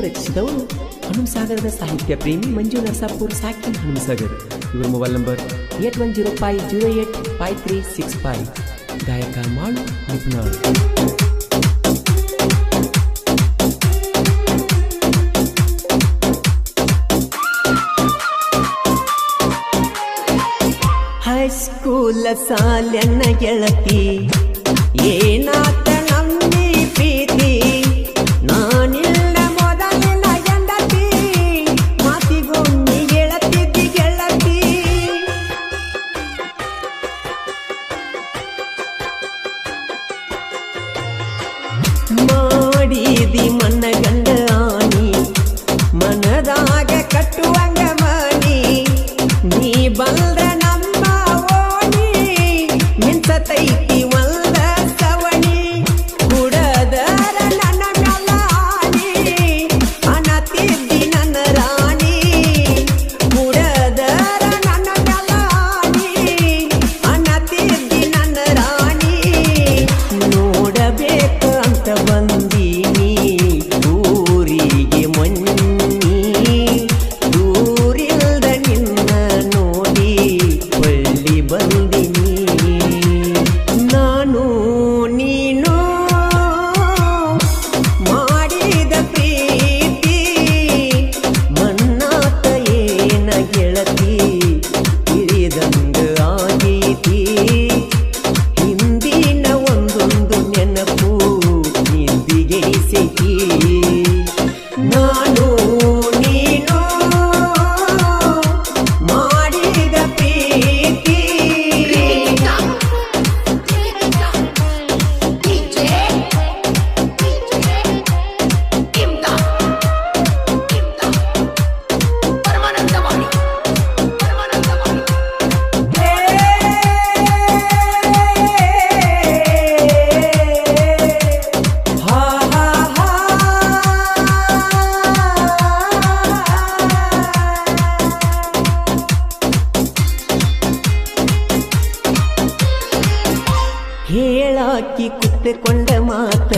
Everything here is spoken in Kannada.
ರಚಿಸಿದವರು ಹನುಮಸಾಗರದ ಸಾಹಿತ್ಯ ಪ್ರೇಮಿ ಮಂಜು ನರಸಾಪುರ್ ಸಾಕಿನ್ ಹನುಮಸಾಗರ್. ಇವರ ಮೊಬೈಲ್ ನಂಬರ್ 8105085365. ಗಾಯಕ ಮಾಳು ನಿಪುಣಾಳ್. ಹೈಸ್ಕೂಲ ಸಾಲನ್ನ ಗೆಳತಿ ಏನಾತ ನಮ್ಮಿ ಪ್ರೀತಿ ನಾನಿಲ್ಲ ಮೊದಲಿನ ಗಂಡತಿ ಮಾತಿಗೊಮ್ಮೆ ಗೆಳತಿದ್ದಿ ಗೆಳತಿ ಮಾಡಿದಿ ಮನ್ನ ಗಂಡ ಆನಿ ಮನದಾಗ ಕಟ್ಟುವಂಗ ಮನಿ ನೀ ಬಲ್ದ ತೈತಿ ಒಂದ ಸವಣಿ ಹುಡದರ ನನ್ನ ಕಲಾನಿ ಅನತಿದ್ದಿ ನನ್ನ ರಾಣಿ ಹುಡದರ ನನ್ನ ಕಲಾನಿ ಅನತಿದ್ದಿ ನನ್ನ ರಾಣಿ ನೋಡಬೇಕು ಅಂತ ಬಂದೀನಿ ಊರಿಗೆ ಮೊನ್ನಿ ದೂರಿಲ್ದ ನಿನ್ನ ನೋಡಿ ಒಳ್ಳಿ ಬಂದಿನಿ ನಾನು ನೀನು ಮಾಡಿದ ಪ್ರೀತಿ ಮನ್ನಾತ ಏನ ಗೆಳತಿ ತಿಳಿದಂಗ ಆಗೀತಿ ಹಿಂದಿನ ಒಂದೊಂದು ನೆನಪು ನಿಂದಿಗೆ ಸಿಕ್ಕಿ ನಾನು ನೀನು ಮಾಡಿದ ಪ್ರೀತಿ ಹೇಳಾಕಿ ಕುತ್ತುಕೊಂಡ ಮಾತ